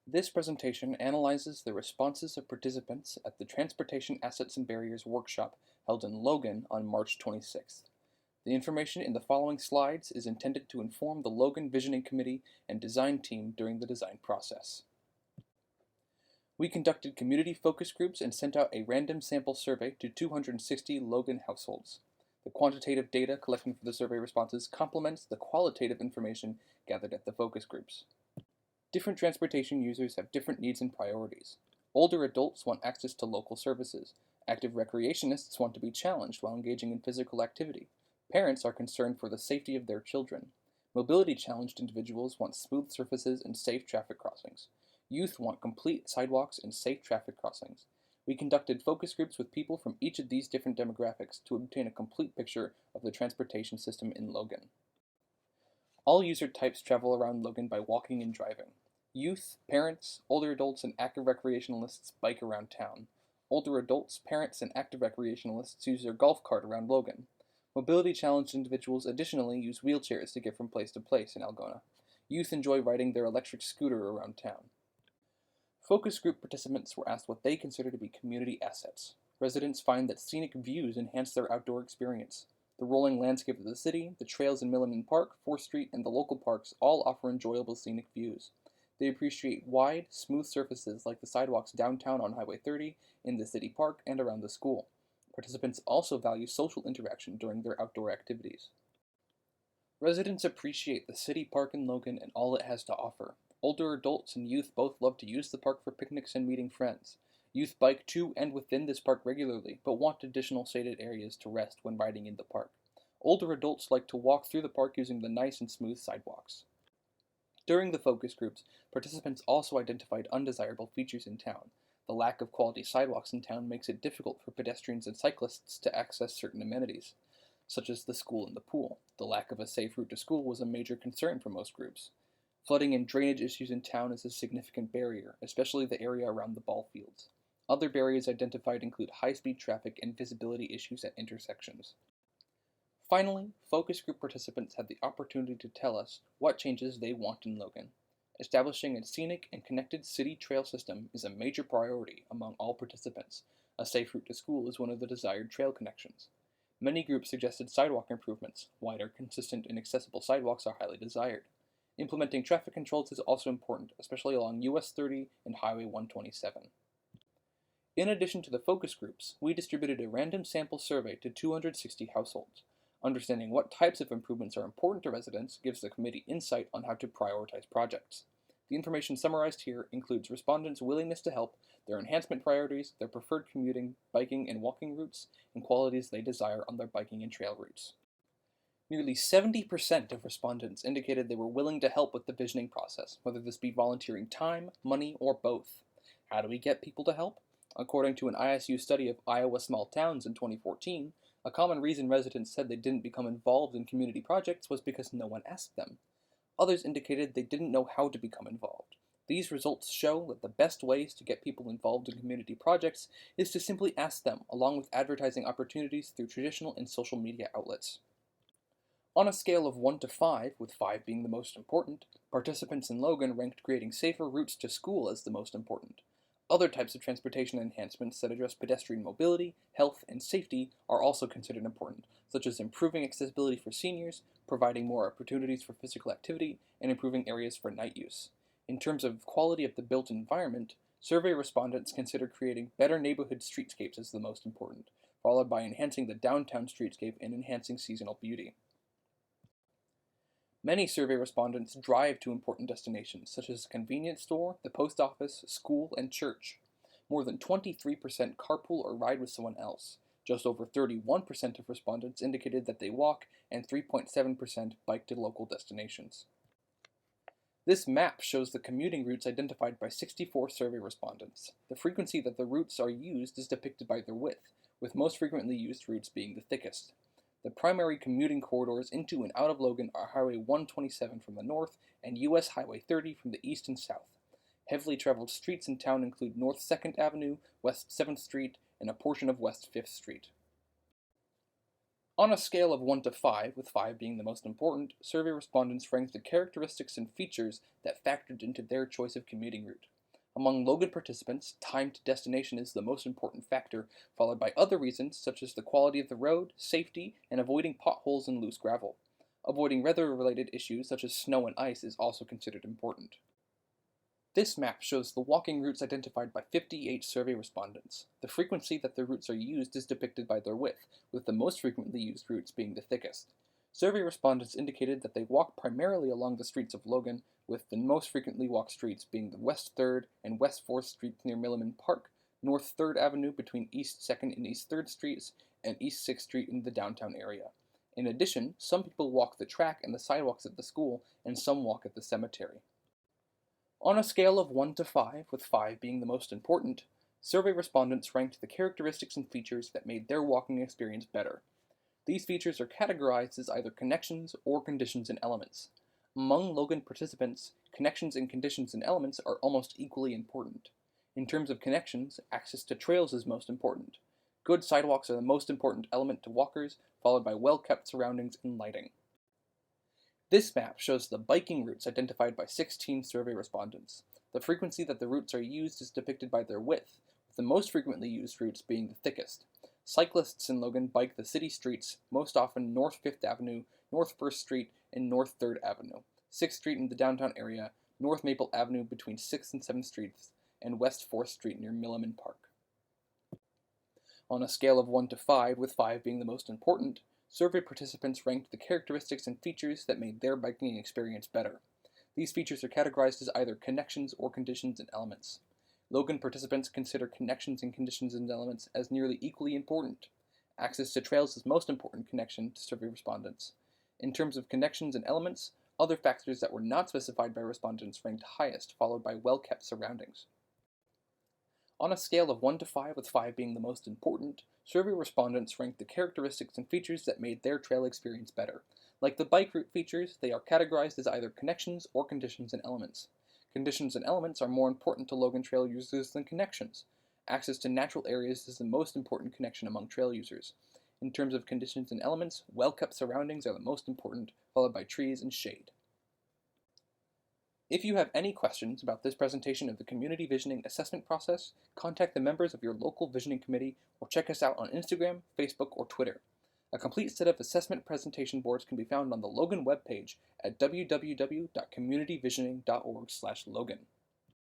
This presentation analyzes the responses of participants at the Transportation Assets and Barriers workshop held in Logan on March 26th. The information in the following slides is intended to inform the Logan Visioning Committee and design team during the design process. We conducted community focus groups and sent out a random sample survey to 260 Logan households. The quantitative data collected for the survey responses complements the qualitative information gathered at the focus groups. Different transportation users have different needs and priorities. Older adults want access to local services. Active recreationists want to be challenged while engaging in physical activity. Parents are concerned for the safety of their children. Mobility-challenged individuals want smooth surfaces and safe traffic crossings. Youth want complete sidewalks and safe traffic crossings. We conducted focus groups with people from each of these different demographics to obtain a complete picture of the transportation system in Logan. All user types travel around Logan by walking and driving. Youth, parents, older adults, and active recreationalists bike around town. Older adults, parents, and active recreationalists use their golf cart around Logan. Mobility-challenged individuals additionally use wheelchairs to get from place to place in Algona. Youth enjoy riding their electric scooter around town. Focus group participants were asked what they consider to be community assets. Residents find that scenic views enhance their outdoor experience. The rolling landscape of the city, the trails in Milliman Park, 4th Street, and the local parks all offer enjoyable scenic views. They appreciate wide, smooth surfaces like the sidewalks downtown on Highway 30, in the city park, and around the school. Participants also value social interaction during their outdoor activities. Residents appreciate the city park in Logan and all it has to offer. Older adults and youth both love to use the park for picnics and meeting friends. Youth bike to and within this park regularly, but want additional shaded areas to rest when riding in the park. Older adults like to walk through the park using the nice and smooth sidewalks. During the focus groups, participants also identified undesirable features in town. The lack of quality sidewalks in town makes it difficult for pedestrians and cyclists to access certain amenities, such as the school and the pool. The lack of a safe route to school was a major concern for most groups. Flooding and drainage issues in town is a significant barrier, especially the area around the ball fields. Other barriers identified include high-speed traffic and visibility issues at intersections. Finally, focus group participants had the opportunity to tell us what changes they want in Logan. Establishing a scenic and connected city trail system is a major priority among all participants. A safe route to school is one of the desired trail connections. Many groups suggested sidewalk improvements. Wider, consistent, and accessible sidewalks are highly desired. Implementing traffic controls is also important, especially along US 30 and Highway 127. In addition to the focus groups, we distributed a random sample survey to 260 households. Understanding what types of improvements are important to residents gives the committee insight on how to prioritize projects. The information summarized here includes respondents' willingness to help, their enhancement priorities, their preferred commuting, biking, and walking routes, and qualities they desire on their biking and trail routes. Nearly 70% of respondents indicated they were willing to help with the visioning process, whether this be volunteering time, money, or both. How do we get people to help? According to an ISU study of Iowa small towns in 2014, a common reason residents said they didn't become involved in community projects was because no one asked them. Others indicated they didn't know how to become involved. These results show that the best ways to get people involved in community projects is to simply ask them, along with advertising opportunities through traditional and social media outlets. On a scale of 1 to 5, with 5 being the most important, participants in Logan ranked creating safer routes to school as the most important. Other types of transportation enhancements that address pedestrian mobility, health, and safety are also considered important, such as improving accessibility for seniors, providing more opportunities for physical activity, and improving areas for night use. In terms of quality of the built environment, survey respondents consider creating better neighborhood streetscapes as the most important, followed by enhancing the downtown streetscape and enhancing seasonal beauty. Many survey respondents drive to important destinations, such as a convenience store, the post office, school, and church. More than 23% carpool or ride with someone else. Just over 31% of respondents indicated that they walk, and 3.7% bike to local destinations. This map shows the commuting routes identified by 64 survey respondents. The frequency that the routes are used is depicted by their width, with most frequently used routes being the thickest. The primary commuting corridors into and out of Logan are Highway 127 from the north and US Highway 30 from the east and south. Heavily traveled streets in town include North 2nd Avenue, West 7th Street, and a portion of West 5th Street. On a scale of 1 to 5, with 5 being the most important, survey respondents ranked the characteristics and features that factored into their choice of commuting route. Among Logan participants, time to destination is the most important factor, followed by other reasons such as the quality of the road, safety, and avoiding potholes and loose gravel. Avoiding weather-related issues such as snow and ice is also considered important. This map shows the walking routes identified by 58 survey respondents. The frequency that the routes are used is depicted by their width, with the most frequently used routes being the thickest. Survey respondents indicated that they walk primarily along the streets of Logan, with the most frequently walked streets being the West 3rd and West 4th Streets near Milliman Park, North 3rd Avenue between East 2nd and East 3rd Streets, and East 6th Street in the downtown area. In addition, some people walk the track and the sidewalks at the school, and some walk at the cemetery. On a scale of 1 to 5, with 5 being the most important, survey respondents ranked the characteristics and features that made their walking experience better. These features are categorized as either connections or conditions and elements. Among Logan participants, connections and conditions and elements are almost equally important. In terms of connections, access to trails is most important. Good sidewalks are the most important element to walkers, followed by well-kept surroundings and lighting. This map shows the biking routes identified by 16 survey respondents. The frequency that the routes are used is depicted by their width, with the most frequently used routes being the thickest. Cyclists in Logan bike the city streets, most often North 5th Avenue, North 1st Street, and North 3rd Avenue, 6th Street in the downtown area, North Maple Avenue between 6th and 7th Streets, and West 4th Street near Milliman Park. On a scale of 1 to 5, with 5 being the most important, survey participants ranked the characteristics and features that made their biking experience better. These features are categorized as either connections or conditions and elements. Logan participants consider connections and conditions and elements as nearly equally important. Access to trails is the most important connection to survey respondents. In terms of connections and elements, other factors that were not specified by respondents ranked highest, followed by well-kept surroundings. On a scale of 1 to 5, with 5 being the most important, survey respondents ranked the characteristics and features that made their trail experience better. Like the bike route features, they are categorized as either connections or conditions and elements. Conditions and elements are more important to Logan Trail users than connections. Access to natural areas is the most important connection among trail users. In terms of conditions and elements, well-kept surroundings are the most important, followed by trees and shade. If you have any questions about this presentation of the Community Visioning Assessment process, contact the members of your local visioning committee or check us out on Instagram, Facebook, or Twitter. A complete set of assessment presentation boards can be found on the Logan webpage at www.communityvisioning.org/Logan.